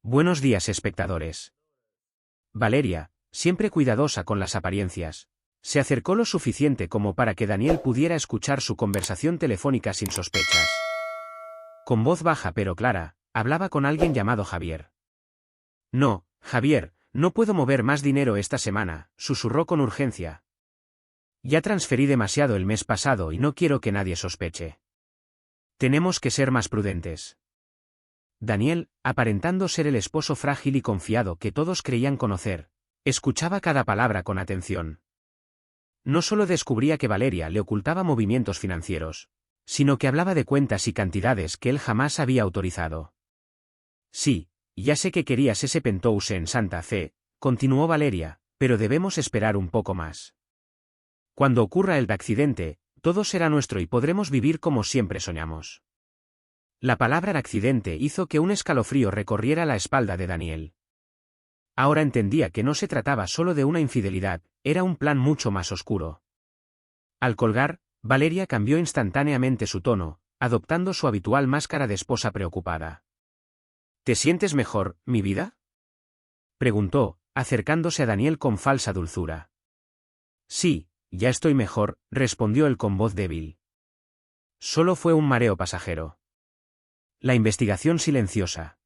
Buenos días, espectadores. Valeria, siempre cuidadosa con las apariencias, se acercó lo suficiente como para que Daniel pudiera escuchar su conversación telefónica sin sospechas. Con voz baja pero clara, hablaba con alguien llamado Javier. No, Javier, no puedo mover más dinero esta semana, susurró con urgencia. Ya transferí demasiado el mes pasado y no quiero que nadie sospeche. Tenemos que ser más prudentes. Daniel, aparentando ser el esposo frágil y confiado que todos creían conocer, escuchaba cada palabra con atención. No solo descubría que Valeria le ocultaba movimientos financieros, sino que hablaba de cuentas y cantidades que él jamás había autorizado. Sí, ya sé que querías ese penthouse en Santa Fe, continuó Valeria, pero debemos esperar un poco más. Cuando ocurra el accidente, todo será nuestro y podremos vivir como siempre soñamos. La palabra accidente hizo que un escalofrío recorriera la espalda de Daniel. Ahora entendía que no se trataba solo de una infidelidad, era un plan mucho más oscuro. Al colgar, Valeria cambió instantáneamente su tono, adoptando su habitual máscara de esposa preocupada. ¿Te sientes mejor, mi vida?, preguntó, acercándose a Daniel con falsa dulzura. Sí, ya estoy mejor, respondió él con voz débil. Solo fue un mareo pasajero. La investigación silenciosa.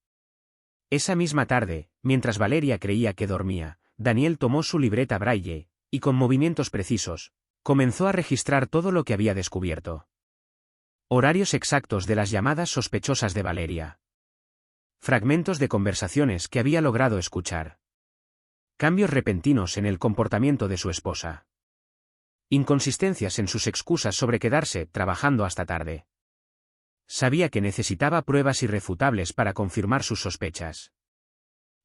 Esa misma tarde, mientras Valeria creía que dormía, Daniel tomó su libreta Braille, y con movimientos precisos, comenzó a registrar todo lo que había descubierto. Horarios exactos de las llamadas sospechosas de Valeria. Fragmentos de conversaciones que había logrado escuchar. Cambios repentinos en el comportamiento de su esposa. Inconsistencias en sus excusas sobre quedarse trabajando hasta tarde. Sabía que necesitaba pruebas irrefutables para confirmar sus sospechas.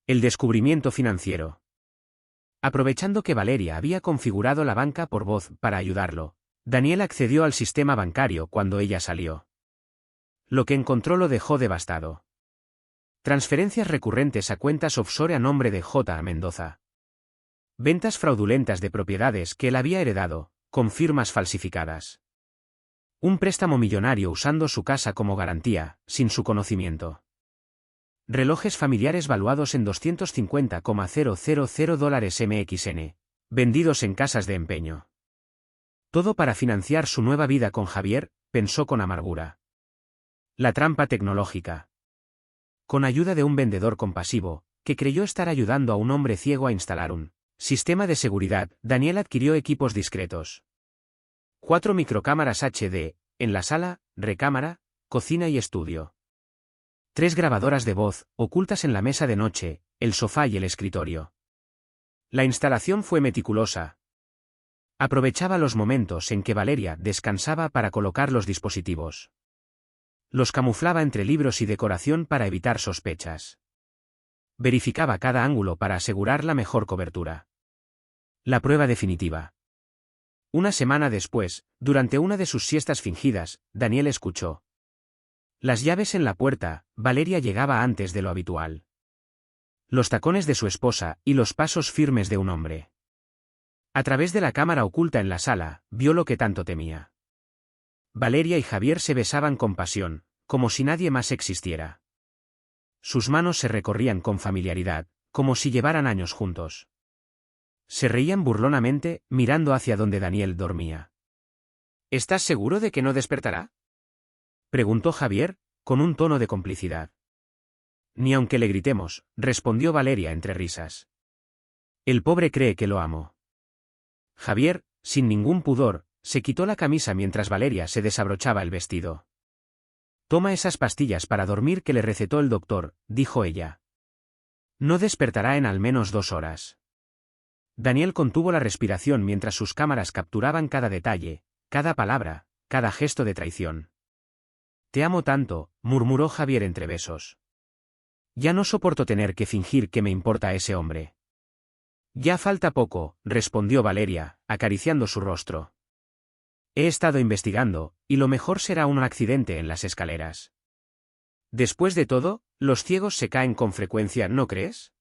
El descubrimiento financiero. Aprovechando que Valeria había configurado la banca por voz para ayudarlo, Daniel accedió al sistema bancario cuando ella salió. Lo que encontró lo dejó devastado. Transferencias recurrentes a cuentas offshore a nombre de J. Mendoza. Ventas fraudulentas de propiedades que él había heredado, con firmas falsificadas. Un préstamo millonario usando su casa como garantía, sin su conocimiento. Relojes familiares valuados en $250,000 MXN, vendidos en casas de empeño. Todo para financiar su nueva vida con Javier, pensó con amargura. La trampa tecnológica. Con ayuda de un vendedor compasivo, que creyó estar ayudando a un hombre ciego a instalar un sistema de seguridad, Daniel adquirió equipos discretos. 4 microcámaras HD, en la sala, recámara, cocina y estudio. 3 grabadoras de voz, ocultas en la mesa de noche, el sofá y el escritorio. La instalación fue meticulosa. Aprovechaba los momentos en que Valeria descansaba para colocar los dispositivos. Los camuflaba entre libros y decoración para evitar sospechas. Verificaba cada ángulo para asegurar la mejor cobertura. La prueba definitiva. Una semana después, durante una de sus siestas fingidas, Daniel escuchó. Las llaves en la puerta, Valeria llegaba antes de lo habitual. Los tacones de su esposa y los pasos firmes de un hombre. A través de la cámara oculta en la sala, vio lo que tanto temía. Valeria y Javier se besaban con pasión, como si nadie más existiera. Sus manos se recorrían con familiaridad, como si llevaran años juntos. Se reían burlonamente, mirando hacia donde Daniel dormía. ¿Estás seguro de que no despertará?, preguntó Javier, con un tono de complicidad. Ni aunque le gritemos, respondió Valeria entre risas. El pobre cree que lo amo. Javier, sin ningún pudor, se quitó la camisa mientras Valeria se desabrochaba el vestido. Toma esas pastillas para dormir que le recetó el doctor, dijo ella. No despertará en al menos 2 horas. Daniel contuvo la respiración mientras sus cámaras capturaban cada detalle, cada palabra, cada gesto de traición. Te amo tanto, murmuró Javier entre besos. Ya no soporto tener que fingir que me importa ese hombre. Ya falta poco, respondió Valeria, acariciando su rostro. He estado investigando, y lo mejor será un accidente en las escaleras. Después de todo, los ciegos se caen con frecuencia, ¿no crees?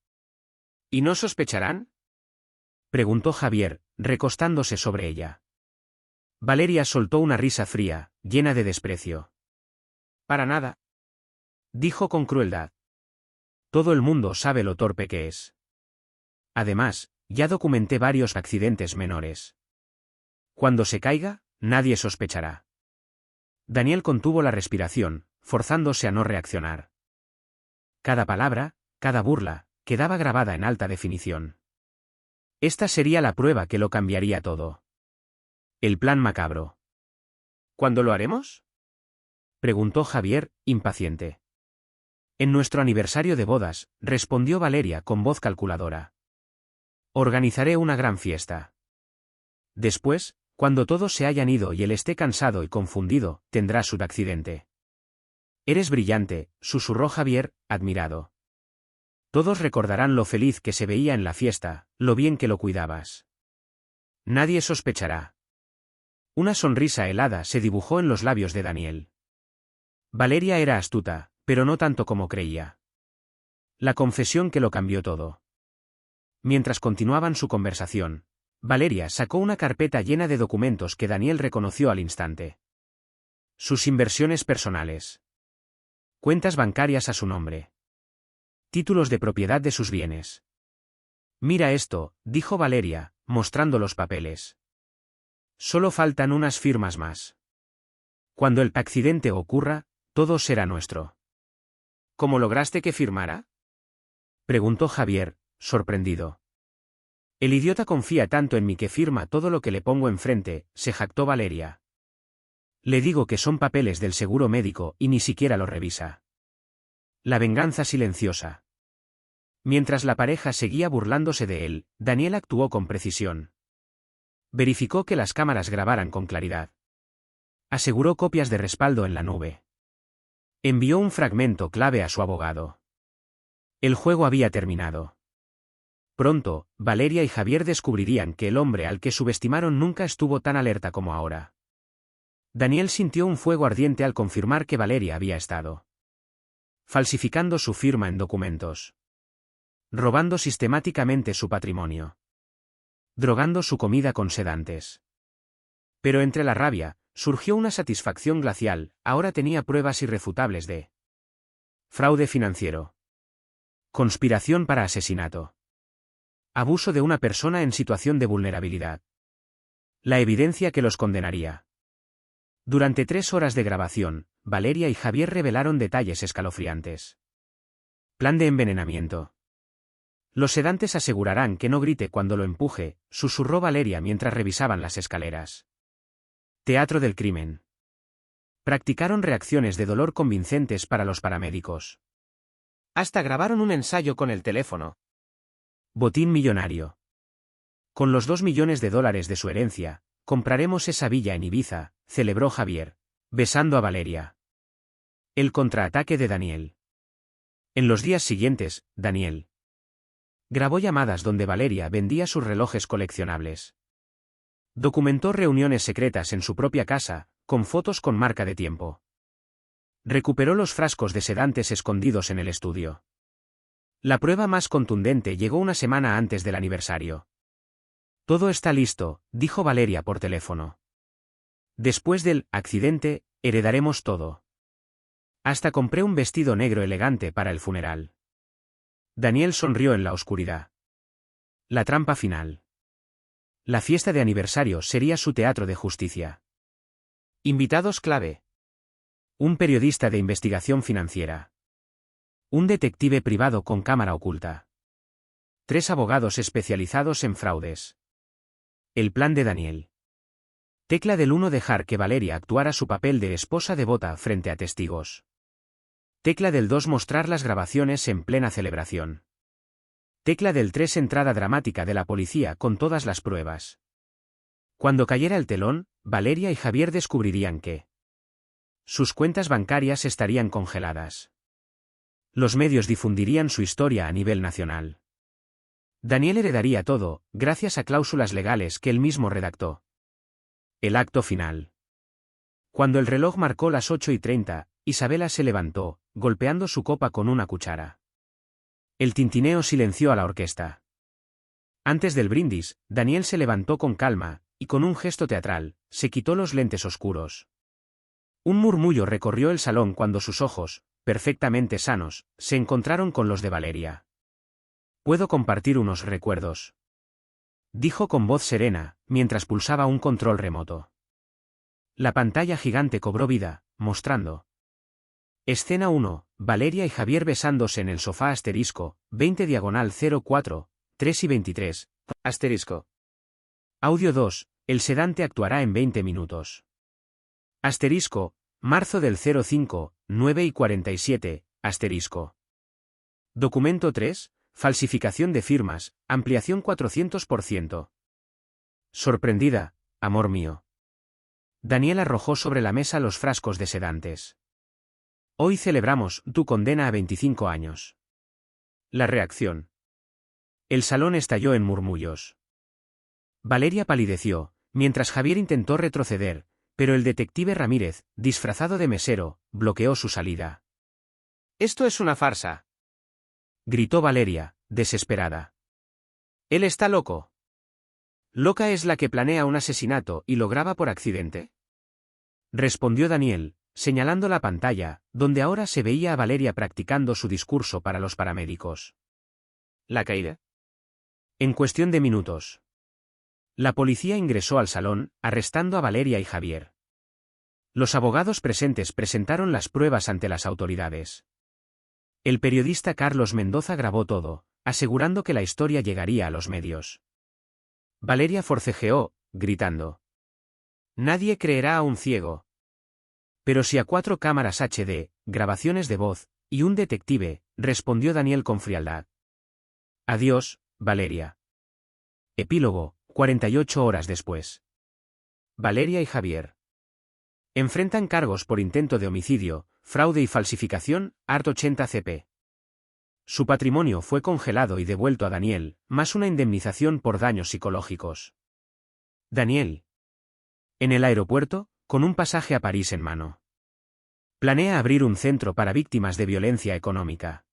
¿Y no sospecharán?, preguntó Javier, recostándose sobre ella. Valeria soltó una risa fría, llena de desprecio. Para nada, dijo con crueldad. Todo el mundo sabe lo torpe que es. Además, ya documenté varios accidentes menores. Cuando se caiga, nadie sospechará. Daniel contuvo la respiración, forzándose a no reaccionar. Cada palabra, cada burla, quedaba grabada en alta definición. Esta sería la prueba que lo cambiaría todo. El plan macabro. ¿Cuándo lo haremos?, preguntó Javier, impaciente. En nuestro aniversario de bodas, respondió Valeria con voz calculadora. Organizaré una gran fiesta. Después, cuando todos se hayan ido y él esté cansado y confundido, tendrá su accidente. Eres brillante, susurró Javier, admirado. Todos recordarán lo feliz que se veía en la fiesta, lo bien que lo cuidabas. Nadie sospechará. Una sonrisa helada se dibujó en los labios de Daniel. Valeria era astuta, pero no tanto como creía. La confesión que lo cambió todo. Mientras continuaban su conversación, Valeria sacó una carpeta llena de documentos que Daniel reconoció al instante. Sus inversiones personales. Cuentas bancarias a su nombre. Títulos de propiedad de sus bienes. Mira esto, dijo Valeria, mostrando los papeles. Solo faltan unas firmas más. Cuando el accidente ocurra, todo será nuestro. ¿Cómo lograste que firmara?, preguntó Javier, sorprendido. El idiota confía tanto en mí que firma todo lo que le pongo enfrente, se jactó Valeria. Le digo que son papeles del seguro médico y ni siquiera lo revisa. La venganza silenciosa. Mientras la pareja seguía burlándose de él, Daniel actuó con precisión. Verificó que las cámaras grabaran con claridad. Aseguró copias de respaldo en la nube. Envió un fragmento clave a su abogado. El juego había terminado. Pronto, Valeria y Javier descubrirían que el hombre al que subestimaron nunca estuvo tan alerta como ahora. Daniel sintió un fuego ardiente al confirmar que Valeria había estado falsificando su firma en documentos. Robando sistemáticamente su patrimonio. Drogando su comida con sedantes. Pero entre la rabia, surgió una satisfacción glacial, ahora tenía pruebas irrefutables de fraude financiero. Conspiración para asesinato. Abuso de una persona en situación de vulnerabilidad. La evidencia que los condenaría. Durante 3 horas de grabación, Valeria y Javier revelaron detalles escalofriantes. Plan de envenenamiento. Los sedantes asegurarán que no grite cuando lo empuje, susurró Valeria mientras revisaban las escaleras. Teatro del crimen. Practicaron reacciones de dolor convincentes para los paramédicos. Hasta grabaron un ensayo con el teléfono. Botín millonario. Con los $2 millones de su herencia, compraremos esa villa en Ibiza, celebró Javier, besando a Valeria. El contraataque de Daniel. En los días siguientes, Daniel grabó llamadas donde Valeria vendía sus relojes coleccionables. Documentó reuniones secretas en su propia casa, con fotos con marca de tiempo. Recuperó los frascos de sedantes escondidos en el estudio. La prueba más contundente llegó una semana antes del aniversario. Todo está listo, dijo Valeria por teléfono. Después del accidente, heredaremos todo. Hasta compré un vestido negro elegante para el funeral. Daniel sonrió en la oscuridad. La trampa final. La fiesta de aniversario sería su teatro de justicia. Invitados clave. Un periodista de investigación financiera. Un detective privado con cámara oculta. 3 abogados especializados en fraudes. El plan de Daniel. Tecla del 1 dejar que Valeria actuara su papel de esposa devota frente a testigos. Tecla del 2 mostrar las grabaciones en plena celebración. Tecla del 3 entrada dramática de la policía con todas las pruebas. Cuando cayera el telón, Valeria y Javier descubrirían que sus cuentas bancarias estarían congeladas. Los medios difundirían su historia a nivel nacional. Daniel heredaría todo, gracias a cláusulas legales que él mismo redactó. El acto final. Cuando el reloj marcó las 8:30, Isabela se levantó, golpeando su copa con una cuchara. El tintineo silenció a la orquesta. Antes del brindis, Daniel se levantó con calma, y con un gesto teatral, se quitó los lentes oscuros. Un murmullo recorrió el salón cuando sus ojos, perfectamente sanos, se encontraron con los de Valeria. «Puedo compartir unos recuerdos», dijo con voz serena, mientras pulsaba un control remoto. La pantalla gigante cobró vida, mostrando. Escena 1, Valeria y Javier besándose en el sofá asterisco, 20 diagonal 04, 3 y 23, asterisco. Audio 2, el sedante actuará en 20 minutos. Asterisco, marzo del 05, 9 y 47, asterisco. Documento 3, falsificación de firmas, ampliación 400%. Sorprendida, amor mío. Daniel arrojó sobre la mesa los frascos de sedantes. Hoy celebramos tu condena a 25 años. La reacción. El salón estalló en murmullos. Valeria palideció, mientras Javier intentó retroceder, pero el detective Ramírez, disfrazado de mesero, bloqueó su salida. «Esto es una farsa», gritó Valeria, desesperada. «Él está loco». «Loca es la que planea un asesinato y lo graba por accidente», respondió Daniel, señalando la pantalla, donde ahora se veía a Valeria practicando su discurso para los paramédicos. «¿La caída?» En cuestión de minutos. La policía ingresó al salón, arrestando a Valeria y Javier. Los abogados presentes presentaron las pruebas ante las autoridades. El periodista Carlos Mendoza grabó todo, asegurando que la historia llegaría a los medios. Valeria forcejeó, gritando. «Nadie creerá a un ciego». «Pero si a 4 cámaras HD, grabaciones de voz, y un detective», respondió Daniel con frialdad. «Adiós, Valeria». Epílogo, 48 horas después. Valeria y Javier enfrentan cargos por intento de homicidio, fraude y falsificación, art. 80 CP. Su patrimonio fue congelado y devuelto a Daniel, más una indemnización por daños psicológicos. Daniel. En el aeropuerto, con un pasaje a París en mano. Planea abrir un centro para víctimas de violencia económica.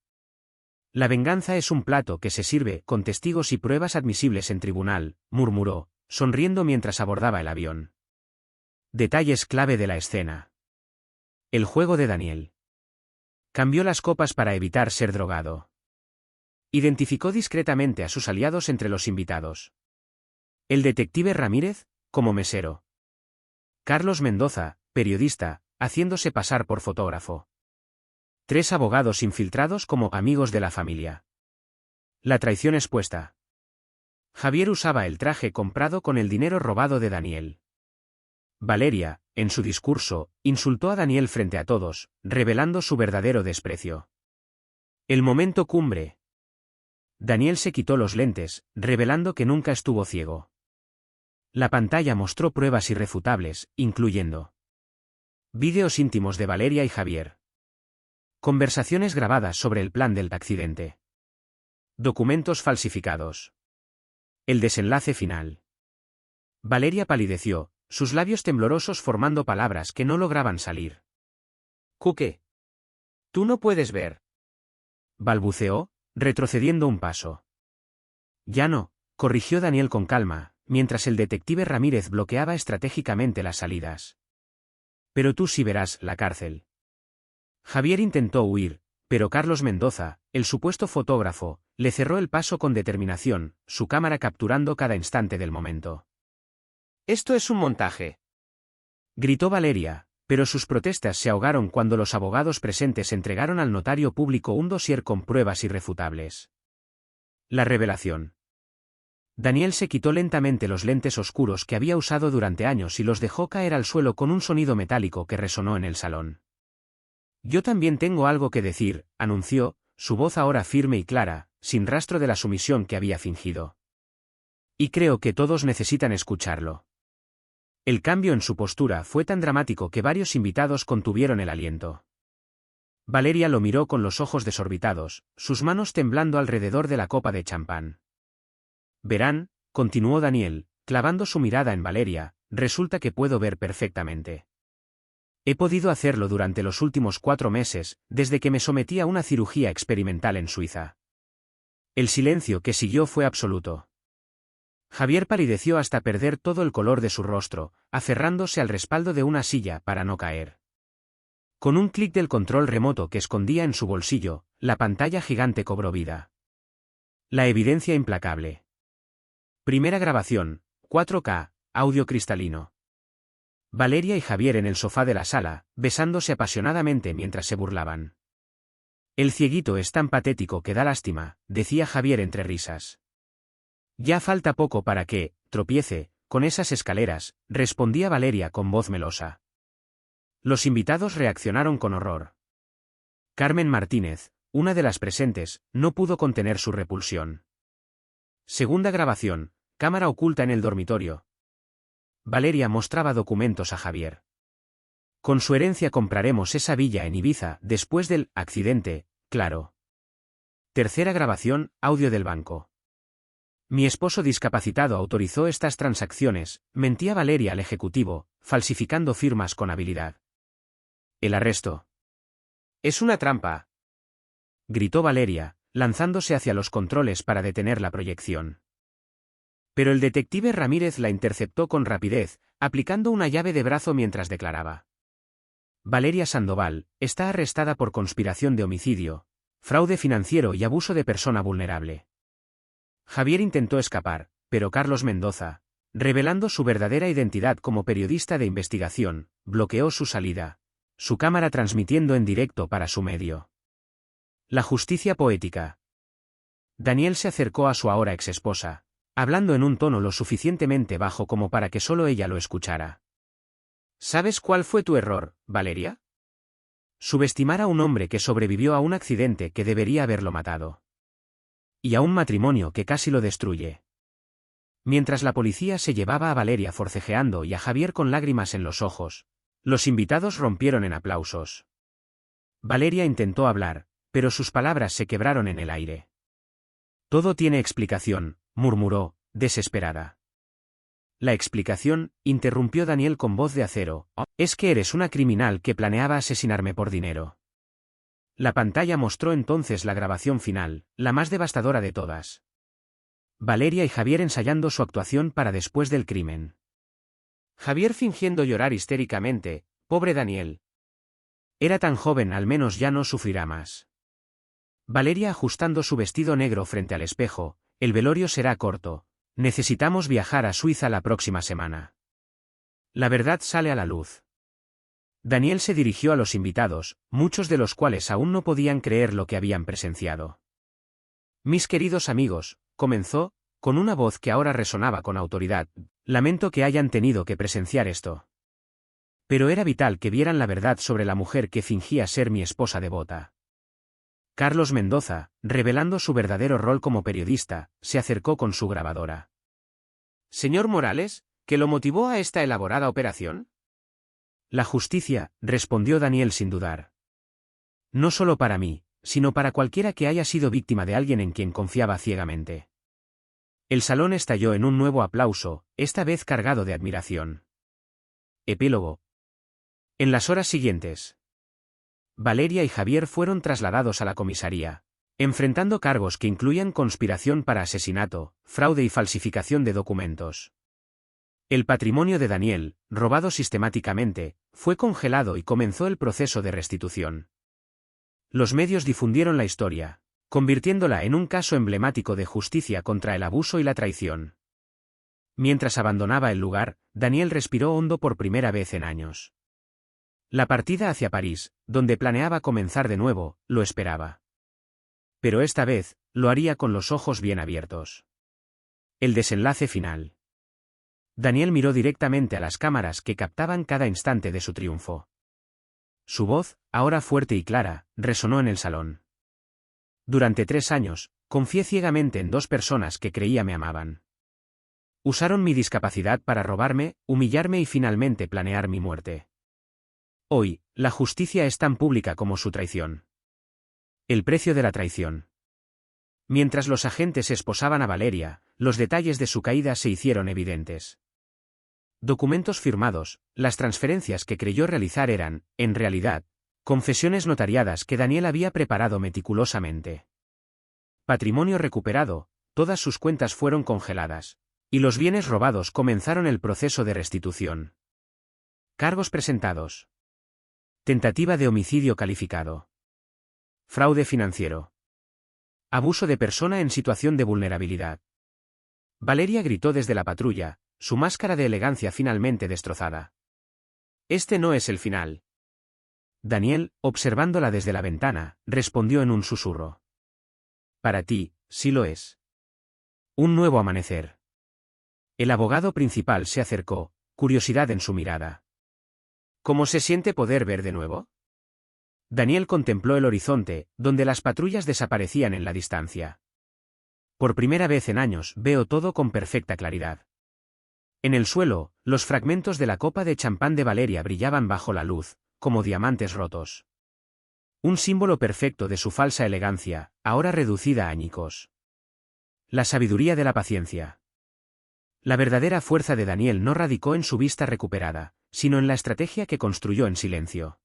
La venganza es un plato que se sirve con testigos y pruebas admisibles en tribunal, murmuró, sonriendo mientras abordaba el avión. Detalles clave de la escena. El juego de Daniel. Cambió las copas para evitar ser drogado. Identificó discretamente a sus aliados entre los invitados. El detective Ramírez, como mesero. Carlos Mendoza, periodista, haciéndose pasar por fotógrafo. 3 abogados infiltrados como amigos de la familia. La traición expuesta. Javier usaba el traje comprado con el dinero robado de Daniel. Valeria, en su discurso, insultó a Daniel frente a todos, revelando su verdadero desprecio. El momento cumbre. Daniel se quitó los lentes, revelando que nunca estuvo ciego. La pantalla mostró pruebas irrefutables, incluyendo vídeos íntimos de Valeria y Javier. Conversaciones grabadas sobre el plan del accidente. Documentos falsificados. El desenlace final. Valeria palideció, sus labios temblorosos formando palabras que no lograban salir. «¿Qué? Tú no puedes ver», balbuceó, retrocediendo un paso. «Ya no», corrigió Daniel con calma, mientras el detective Ramírez bloqueaba estratégicamente las salidas. «Pero tú sí verás la cárcel». Javier intentó huir, pero Carlos Mendoza, el supuesto fotógrafo, le cerró el paso con determinación, su cámara capturando cada instante del momento. «Esto es un montaje», gritó Valeria, pero sus protestas se ahogaron cuando los abogados presentes entregaron al notario público un dossier con pruebas irrefutables. La revelación. Daniel se quitó lentamente los lentes oscuros que había usado durante años y los dejó caer al suelo con un sonido metálico que resonó en el salón. «Yo también tengo algo que decir», anunció, su voz ahora firme y clara, sin rastro de la sumisión que había fingido. «Y creo que todos necesitan escucharlo». El cambio en su postura fue tan dramático que varios invitados contuvieron el aliento. Valeria lo miró con los ojos desorbitados, sus manos temblando alrededor de la copa de champán. «Verán», continuó Daniel, clavando su mirada en Valeria, «resulta que puedo ver perfectamente. He podido hacerlo durante los últimos 4 meses, desde que me sometí a una cirugía experimental en Suiza». El silencio que siguió fue absoluto. Javier palideció hasta perder todo el color de su rostro, aferrándose al respaldo de una silla para no caer. Con un clic del control remoto que escondía en su bolsillo, la pantalla gigante cobró vida. La evidencia implacable. Primera grabación, 4K, audio cristalino. Valeria y Javier en el sofá de la sala, besándose apasionadamente mientras se burlaban. El cieguito es tan patético que da lástima, decía Javier entre risas. Ya falta poco para que, tropiece, con esas escaleras, respondía Valeria con voz melosa. Los invitados reaccionaron con horror. Carmen Martínez, una de las presentes, no pudo contener su repulsión. Segunda grabación, cámara oculta en el dormitorio. Valeria mostraba documentos a Javier. Con su herencia compraremos esa villa en Ibiza después del accidente, claro. Tercera grabación, audio del banco. Mi esposo discapacitado autorizó estas transacciones, mentía Valeria al ejecutivo, falsificando firmas con habilidad. El arresto. Es una trampa, gritó Valeria, lanzándose hacia los controles para detener la proyección. Pero el detective Ramírez la interceptó con rapidez, aplicando una llave de brazo mientras declaraba. Valeria Sandoval está arrestada por conspiración de homicidio, fraude financiero y abuso de persona vulnerable. Javier intentó escapar, pero Carlos Mendoza, revelando su verdadera identidad como periodista de investigación, bloqueó su salida, su cámara transmitiendo en directo para su medio. La justicia poética. Daniel se acercó a su ahora exesposa, hablando en un tono lo suficientemente bajo como para que solo ella lo escuchara. ¿Sabes cuál fue tu error, Valeria? Subestimar a un hombre que sobrevivió a un accidente que debería haberlo matado. Y a un matrimonio que casi lo destruye. Mientras la policía se llevaba a Valeria forcejeando y a Javier con lágrimas en los ojos, los invitados rompieron en aplausos. Valeria intentó hablar, pero sus palabras se quebraron en el aire. Todo tiene explicación, murmuró, desesperada. La explicación, interrumpió Daniel con voz de acero, es que eres una criminal que planeaba asesinarme por dinero. La pantalla mostró entonces la grabación final, la más devastadora de todas. Valeria y Javier ensayando su actuación para después del crimen. Javier fingiendo llorar histéricamente, pobre Daniel. Era tan joven, al menos ya no sufrirá más. Valeria ajustando su vestido negro frente al espejo, el velorio será corto, necesitamos viajar a Suiza la próxima semana. La verdad sale a la luz. Daniel se dirigió a los invitados, muchos de los cuales aún no podían creer lo que habían presenciado. Mis queridos amigos, comenzó, con una voz que ahora resonaba con autoridad, lamento que hayan tenido que presenciar esto. Pero era vital que vieran la verdad sobre la mujer que fingía ser mi esposa devota. Carlos Mendoza, revelando su verdadero rol como periodista, se acercó con su grabadora. Señor Morales, ¿qué lo motivó a esta elaborada operación? La justicia, respondió Daniel sin dudar. No solo para mí, sino para cualquiera que haya sido víctima de alguien en quien confiaba ciegamente. El salón estalló en un nuevo aplauso, esta vez cargado de admiración. Epílogo. En las horas siguientes, Valeria y Javier fueron trasladados a la comisaría, enfrentando cargos que incluían conspiración para asesinato, fraude y falsificación de documentos. El patrimonio de Daniel, robado sistemáticamente, fue congelado y comenzó el proceso de restitución. Los medios difundieron la historia, convirtiéndola en un caso emblemático de justicia contra el abuso y la traición. Mientras abandonaba el lugar, Daniel respiró hondo por primera vez en años. La partida hacia París, donde planeaba comenzar de nuevo, lo esperaba. Pero esta vez, lo haría con los ojos bien abiertos. El desenlace final. Daniel miró directamente a las cámaras que captaban cada instante de su triunfo. Su voz, ahora fuerte y clara, resonó en el salón. Durante 3 años, confié ciegamente en 2 personas que creía me amaban. Usaron mi discapacidad para robarme, humillarme y finalmente planear mi muerte. Hoy, la justicia es tan pública como su traición. El precio de la traición. Mientras los agentes esposaban a Valeria, los detalles de su caída se hicieron evidentes. Documentos firmados, las transferencias que creyó realizar eran, en realidad, confesiones notariadas que Daniel había preparado meticulosamente. Patrimonio recuperado, todas sus cuentas fueron congeladas, y los bienes robados comenzaron el proceso de restitución. Cargos presentados. Tentativa de homicidio calificado. Fraude financiero. Abuso de persona en situación de vulnerabilidad. Valeria gritó desde la patrulla, su máscara de elegancia finalmente destrozada. Este no es el final. Daniel, observándola desde la ventana, respondió en un susurro. Para ti, sí lo es. Un nuevo amanecer. El abogado principal se acercó, curiosidad en su mirada. ¿Cómo se siente poder ver de nuevo? Daniel contempló el horizonte, donde las patrullas desaparecían en la distancia. Por primera vez en años veo todo con perfecta claridad. En el suelo, los fragmentos de la copa de champán de Valeria brillaban bajo la luz, como diamantes rotos. Un símbolo perfecto de su falsa elegancia, ahora reducida a añicos. La sabiduría de la paciencia. La verdadera fuerza de Daniel no radicó en su vista recuperada, sino en la estrategia que construyó en silencio.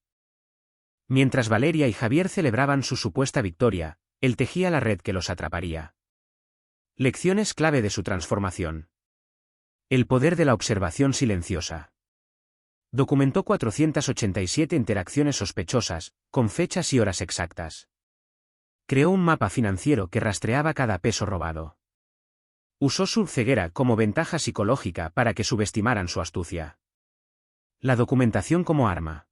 Mientras Valeria y Javier celebraban su supuesta victoria, él tejía la red que los atraparía. Lecciones clave de su transformación. El poder de la observación silenciosa. Documentó 487 interacciones sospechosas, con fechas y horas exactas. Creó un mapa financiero que rastreaba cada peso robado. Usó su ceguera como ventaja psicológica para que subestimaran su astucia. La documentación como arma.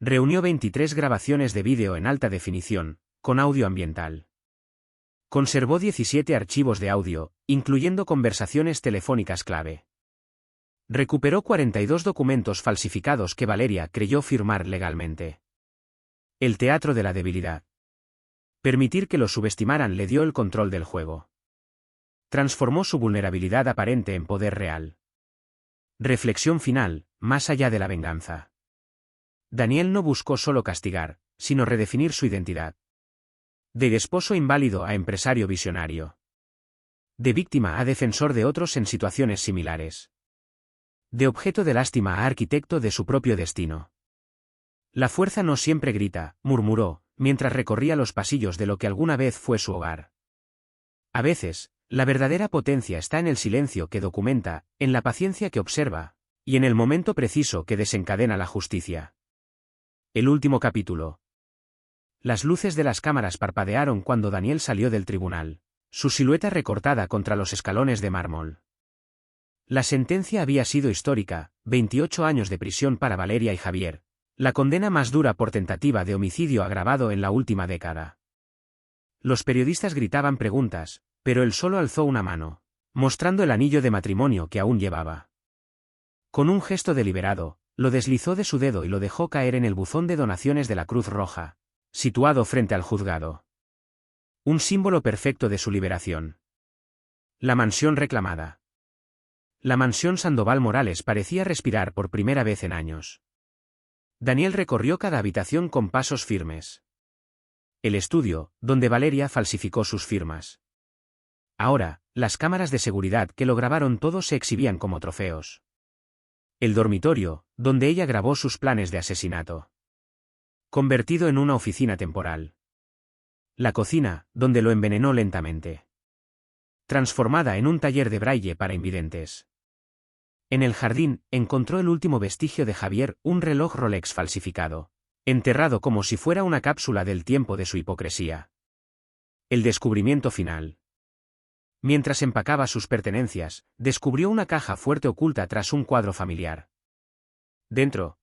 Reunió 23 grabaciones de vídeo en alta definición, con audio ambiental. Conservó 17 archivos de audio, incluyendo conversaciones telefónicas clave. Recuperó 42 documentos falsificados que Valeria creyó firmar legalmente. El teatro de la debilidad. Permitir que lo subestimaran le dio el control del juego. Transformó su vulnerabilidad aparente en poder real. Reflexión final, más allá de la venganza. Daniel no buscó solo castigar, sino redefinir su identidad. De esposo inválido a empresario visionario. De víctima a defensor de otros en situaciones similares. De objeto de lástima a arquitecto de su propio destino. La fuerza no siempre grita, murmuró, mientras recorría los pasillos de lo que alguna vez fue su hogar. A veces, la verdadera potencia está en el silencio que documenta, en la paciencia que observa, y en el momento preciso que desencadena la justicia. El último capítulo. Las luces de las cámaras parpadearon cuando Daniel salió del tribunal, su silueta recortada contra los escalones de mármol. La sentencia había sido histórica, 28 años de prisión para Valeria y Javier, la condena más dura por tentativa de homicidio agravado en la última década. Los periodistas gritaban preguntas, pero él solo alzó una mano, mostrando el anillo de matrimonio que aún llevaba. Con un gesto deliberado, lo deslizó de su dedo y lo dejó caer en el buzón de donaciones de la Cruz Roja, situado frente al juzgado. Un símbolo perfecto de su liberación. La mansión reclamada. La mansión Sandoval Morales parecía respirar por primera vez en años. Daniel recorrió cada habitación con pasos firmes. El estudio, donde Valeria falsificó sus firmas. Ahora, las cámaras de seguridad que lo grabaron todo se exhibían como trofeos. El dormitorio, donde ella grabó sus planes de asesinato. Convertido en una oficina temporal. La cocina, donde lo envenenó lentamente. Transformada en un taller de braille para invidentes. En el jardín, encontró el último vestigio de Javier, un reloj Rolex falsificado, enterrado como si fuera una cápsula del tiempo de su hipocresía. El descubrimiento final. Mientras empacaba sus pertenencias, descubrió una caja fuerte oculta tras un cuadro familiar. Dentro.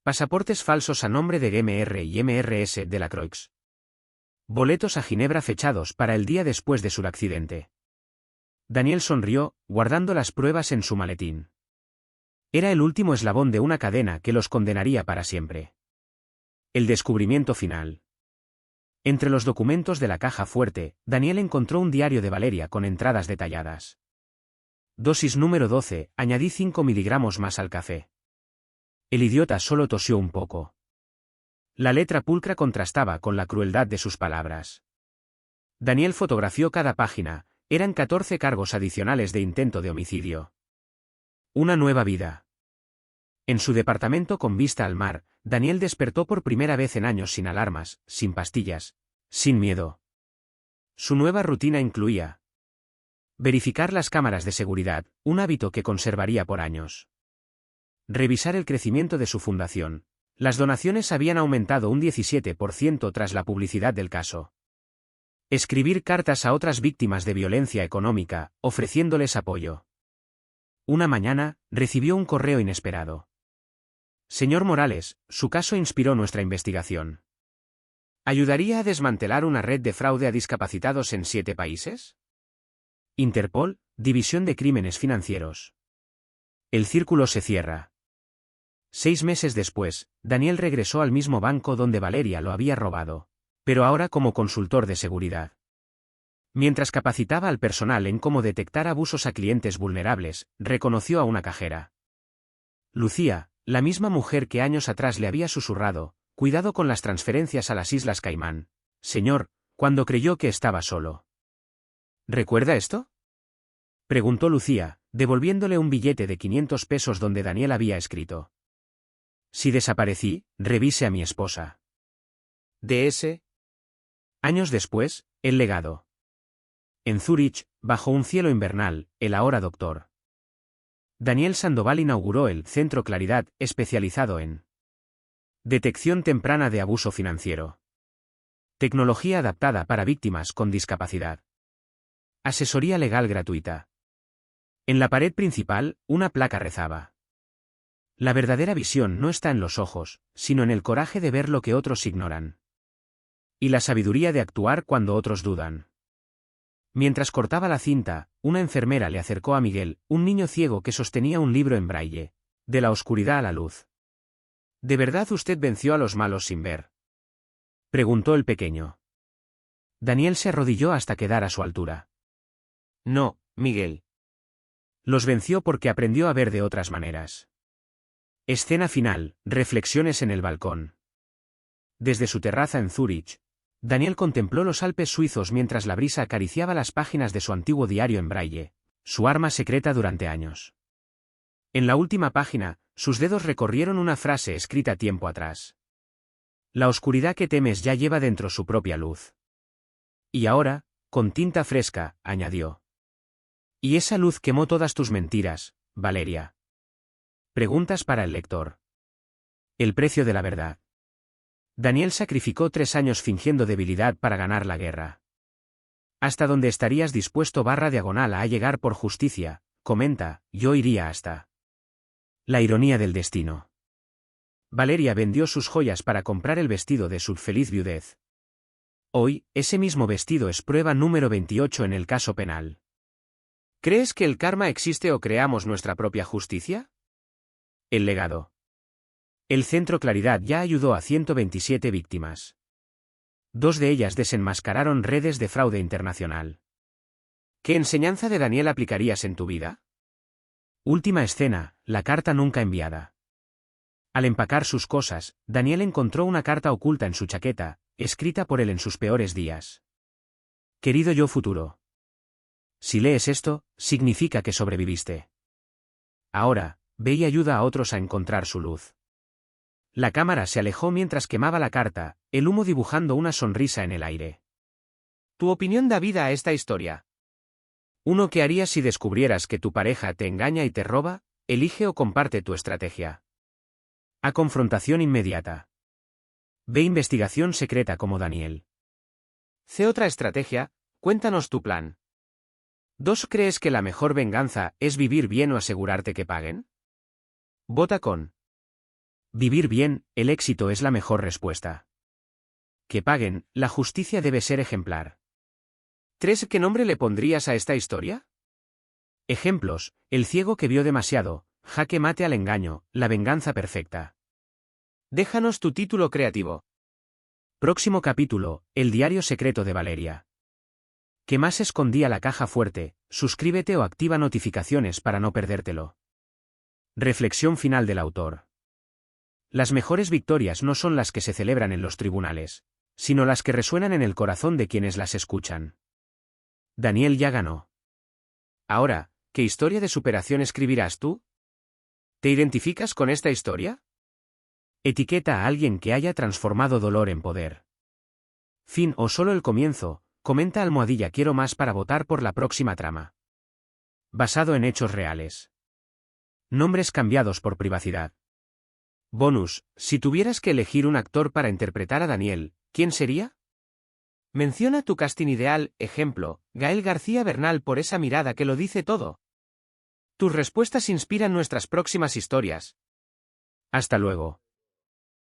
Pasaportes falsos a nombre de MR y MRS de la Croix. Boletos a Ginebra fechados para el día después de su accidente. Daniel sonrió, guardando las pruebas en su maletín. Era el último eslabón de una cadena que los condenaría para siempre. El descubrimiento final. Entre los documentos de la caja fuerte, Daniel encontró un diario de Valeria con entradas detalladas. Dosis número 12, añadí 5 miligramos más al café. El idiota solo tosió un poco. La letra pulcra contrastaba con la crueldad de sus palabras. Daniel fotografió cada página, eran 14 cargos adicionales de intento de homicidio. Una nueva vida. En su departamento con vista al mar, Daniel despertó por primera vez en años sin alarmas, sin pastillas, sin miedo. Su nueva rutina incluía verificar las cámaras de seguridad, un hábito que conservaría por años. Revisar el crecimiento de su fundación, Las donaciones habían aumentado un 17% tras la publicidad del caso. Escribir cartas a otras víctimas de violencia económica, ofreciéndoles apoyo. Una mañana, recibió un correo inesperado. Señor Morales, su caso inspiró nuestra investigación. ¿Ayudaría a desmantelar una red de fraude a discapacitados en 7 países? Interpol, División de Crímenes Financieros. El círculo se cierra. 6 meses después, Daniel regresó al mismo banco donde Valeria lo había robado, pero ahora como consultor de seguridad. Mientras capacitaba al personal en cómo detectar abusos a clientes vulnerables, reconoció a una cajera. Lucía, la misma mujer que años atrás le había susurrado, cuidado con las transferencias a las Islas Caimán, señor, cuando creyó que estaba solo. ¿Recuerda esto? Preguntó Lucía, devolviéndole un billete de 500 pesos donde Daniel había escrito. Si desaparecí, revise a mi esposa. DS. Años después, el legado. En Zúrich, bajo un cielo invernal, el ahora doctor Daniel Sandoval inauguró el Centro Claridad, especializado en detección temprana de abuso financiero. Tecnología adaptada para víctimas con discapacidad. Asesoría legal gratuita. En la pared principal, una placa rezaba: la verdadera visión no está en los ojos, sino en el coraje de ver lo que otros ignoran. Y la sabiduría de actuar cuando otros dudan. Mientras cortaba la cinta, una enfermera le acercó a Miguel, un niño ciego que sostenía un libro en braille. De la oscuridad a la luz. ¿De verdad usted venció a los malos sin ver?, preguntó el pequeño. Daniel se arrodilló hasta quedar a su altura. No, Miguel. Los venció porque aprendió a ver de otras maneras. Escena final, reflexiones en el balcón. Desde su terraza en Zúrich, Daniel contempló los Alpes suizos mientras la brisa acariciaba las páginas de su antiguo diario en braille, su arma secreta durante años. En la última página, sus dedos recorrieron una frase escrita tiempo atrás. La oscuridad que temes ya lleva dentro su propia luz. Y ahora, con tinta fresca, añadió. Y esa luz quemó todas tus mentiras, Valeria. Preguntas para el lector. El precio de la verdad. Daniel sacrificó 3 años fingiendo debilidad para ganar la guerra. ¿Hasta dónde estarías dispuesto /diagonal a llegar por justicia? Comenta, yo iría hasta. La ironía del destino. Valeria vendió sus joyas para comprar el vestido de su feliz viudez. Hoy, ese mismo vestido es prueba número 28 en el caso penal. ¿Crees que el karma existe o creamos nuestra propia justicia? El legado. El Centro Claridad ya ayudó a 127 víctimas. 2 de ellas desenmascararon redes de fraude internacional. ¿Qué enseñanza de Daniel aplicarías en tu vida? Última escena, la carta nunca enviada. Al empacar sus cosas, Daniel encontró una carta oculta en su chaqueta, escrita por él en sus peores días. Querido yo futuro. Si lees esto, significa que sobreviviste. Ahora, ve y ayuda a otros a encontrar su luz. La cámara se alejó mientras quemaba la carta, el humo dibujando una sonrisa en el aire. ¿Tu opinión da vida a esta historia? 1. ¿Qué harías si descubrieras que tu pareja te engaña y te roba? Elige o comparte tu estrategia. A. Confrontación inmediata. B. Investigación secreta como Daniel. C. Otra estrategia, cuéntanos tu plan. 2. ¿Crees que la mejor venganza es vivir bien o asegurarte que paguen? Vota con. Vivir bien, el éxito es la mejor respuesta. Que paguen, la justicia debe ser ejemplar. 3. ¿Qué nombre le pondrías a esta historia? Ejemplos: el ciego que vio demasiado, jaque mate al engaño, la venganza perfecta. Déjanos tu título creativo. Próximo capítulo, el diario secreto de Valeria. ¿Qué más escondía la caja fuerte? Suscríbete o activa notificaciones para no perdértelo. Reflexión final del autor. Las mejores victorias no son las que se celebran en los tribunales, sino las que resuenan en el corazón de quienes las escuchan. Daniel ya ganó. Ahora, ¿qué historia de superación escribirás tú? ¿Te identificas con esta historia? Etiqueta a alguien que haya transformado dolor en poder. Fin o solo el comienzo, comenta @ quiero más para votar por la próxima trama. Basado en hechos reales. Nombres cambiados por privacidad. Bonus, si tuvieras que elegir un actor para interpretar a Daniel, ¿quién sería? Menciona tu casting ideal, ejemplo, Gael García Bernal por esa mirada que lo dice todo. Tus respuestas inspiran nuestras próximas historias. Hasta luego.